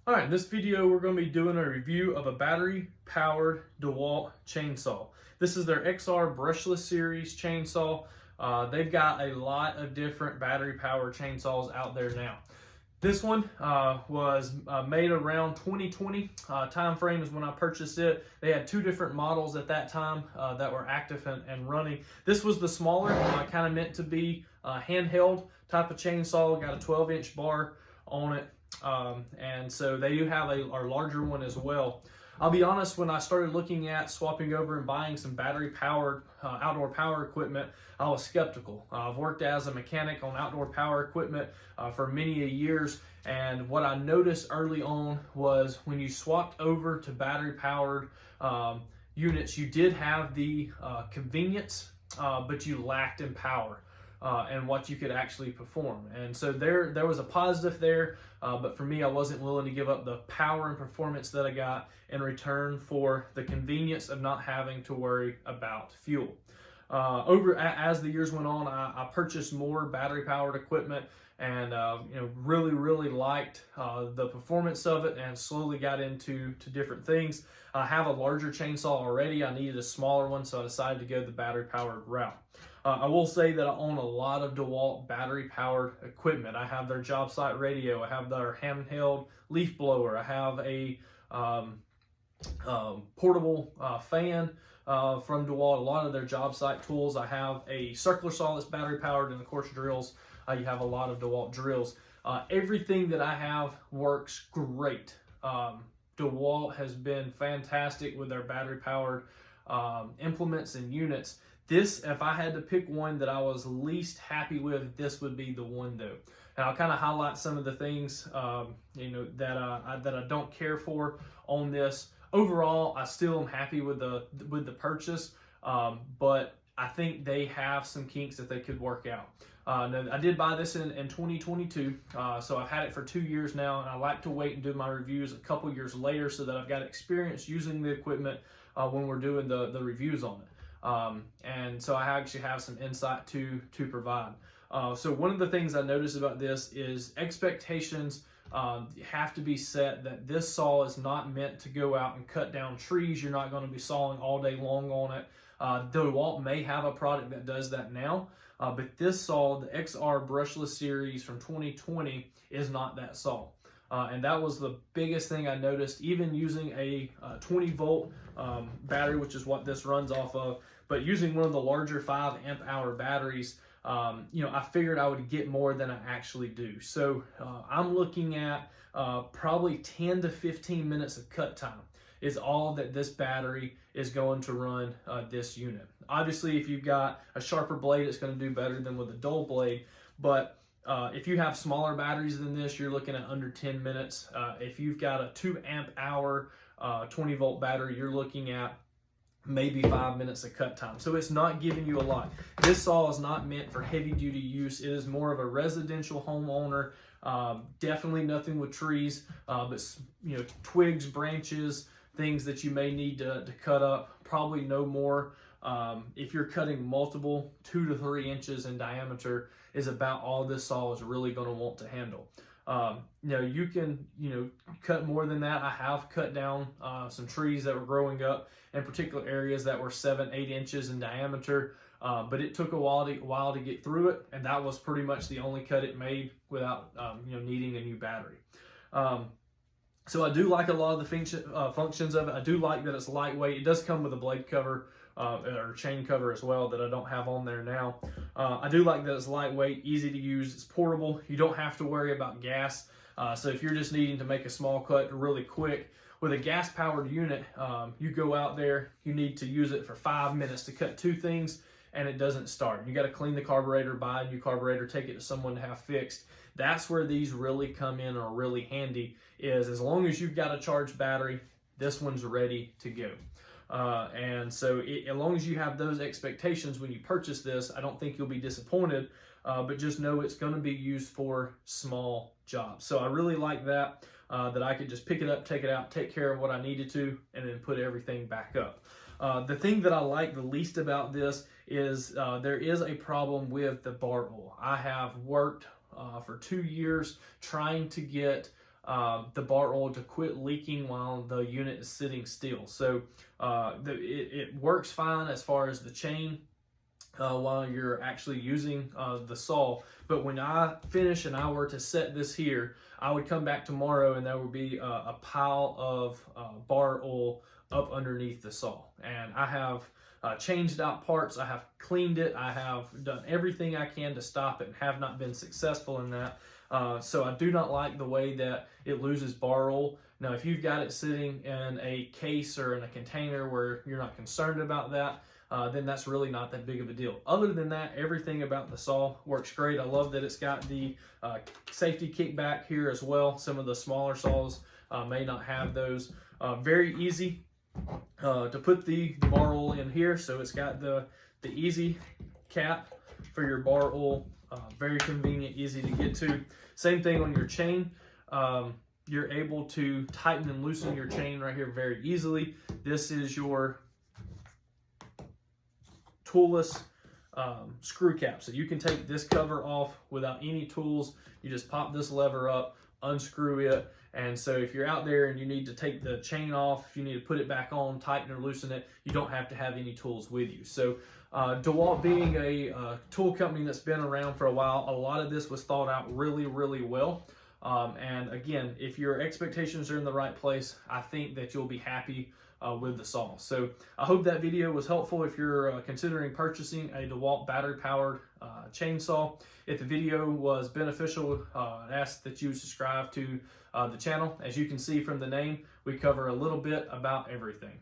All right, in this video, we're going to be doing a review of a battery-powered DeWalt chainsaw. This is their XR brushless series chainsaw. They've got a lot of different battery-powered chainsaws out there now. This one was made around 2020 time frame is when I purchased it. They had two different models at that time that were active and running. This was the smaller, kind of meant to be handheld type of chainsaw. Got a 12-inch bar on it. And so they do have a larger one as well. I'll be honest, when I started looking at swapping over and buying some battery-powered outdoor power equipment, I was skeptical. I've worked as a mechanic on outdoor power equipment for many years, and what I noticed early on was when you swapped over to battery-powered units, you did have the convenience, but you lacked in power. And what you could actually perform. And so there was a positive there, but for me, I wasn't willing to give up the power and performance that I got in return for the convenience of not having to worry about fuel. As the years went on, I purchased more battery-powered equipment and really liked the performance of it, and slowly got into different things. I have a larger chainsaw already. I needed a smaller one, so I decided to go the battery-powered route. I will say that I own a lot of DeWalt battery-powered equipment. I have their job site radio. I have their handheld leaf blower. I have a portable fan from DeWalt. A lot of their job site tools. I have a circular saw that's battery-powered, and of course drills. You have a lot of DeWalt drills. Everything that I have works great. DeWalt has been fantastic with their battery-powered implements and units. This, if I had to pick one that I was least happy with, this would be the one though. And I'll kind of highlight some of the things that I don't care for on this. Overall, I still am happy with the purchase, but I think they have some kinks that they could work out. Now, I did buy this in 2022, so I've had it for 2 years now, and I like to wait and do my reviews a couple years later so that I've got experience using the equipment when we're doing the reviews on it. And so I actually have some insight to provide. So one of the things I noticed about this is expectations have to be set that this saw is not meant to go out and cut down trees. You're not going to be sawing all day long on it. DeWalt may have a product that does that now, but this saw, the XR brushless series from 2020, is not that saw. And that was the biggest thing I noticed, even using a 20-volt battery, which is what this runs off of, but using one of the larger 5 amp hour batteries, I figured I would get more than I actually do. So I'm looking at probably 10 to 15 minutes of cut time is all that this battery is going to run this unit. Obviously, if you've got a sharper blade, it's going to do better than with a dull blade, but if you have smaller batteries than this, you're looking at under 10 minutes. If you've got a 2 amp hour 20-volt battery, you're looking at maybe 5 minutes of cut time. So it's not giving you a lot. This saw is not meant for heavy duty use. It is more of a residential homeowner. Definitely nothing with trees, but twigs, branches, things that you may need to cut up. Probably no more. If you're cutting multiple 2 to 3 inches in diameter is about all this saw is really going to want to handle. You can cut more than that. I have cut down some trees that were growing up in particular areas that were 7-8 inches in diameter, but it took a while to get through it, and that was pretty much the only cut it made without needing a new battery. So I do like a lot of the functions of it. I do like that it's lightweight. It does come with a blade cover or chain cover as well that I don't have on there now. I do like that it's lightweight, easy to use, it's portable. You don't have to worry about gas. So if you're just needing to make a small cut really quick, with a gas-powered unit, you go out there, you need to use it for 5 minutes to cut 2 things, and it doesn't start. You got to clean the carburetor, buy a new carburetor, take it to someone to have fixed. That's where these really come in or really handy, is as long as you've got a charged battery, this one's ready to go. And so as long as you have those expectations when you purchase this, I don't think you'll be disappointed, but just know it's going to be used for small jobs. So I really like that I could just pick it up, take it out, take care of what I needed to, and then put everything back up. The thing that I like the least about this is there is a problem with the bar oil. I have worked for 2 years trying to get the bar oil to quit leaking while the unit is sitting still. So it works fine as far as the chain while you're actually using the saw. But when I finish and I were to set this here, I would come back tomorrow and there would be a pile of bar oil up underneath the saw. And I have changed out parts, I have cleaned it, I have done everything I can to stop it and have not been successful in that. So I do not like the way that it loses bar oil. Now, if you've got it sitting in a case or in a container where you're not concerned about that, then that's really not that big of a deal. Other than that, everything about the saw works great. I love that it's got the safety kickback here as well. Some of the smaller saws may not have those. Very easy to put the bar oil in here. So it's got the easy cap for your bar oil. Very convenient, easy to get to. Same thing on your chain. You're able to tighten and loosen your chain right here very easily. This is your toolless screw cap. So you can take this cover off without any tools. You just pop this lever up, unscrew it. And so if you're out there and you need to take the chain off, if you need to put it back on, tighten or loosen it, you don't have to have any tools with you. So DeWalt being a tool company that's been around for a while, a lot of this was thought out really, really well. And again, if your expectations are in the right place, I think that you'll be happy with the saw. So I hope that video was helpful if you're considering purchasing a DeWalt battery powered chainsaw. If the video was beneficial, I ask that you subscribe to the channel. As you can see from the name, we cover a little bit about everything.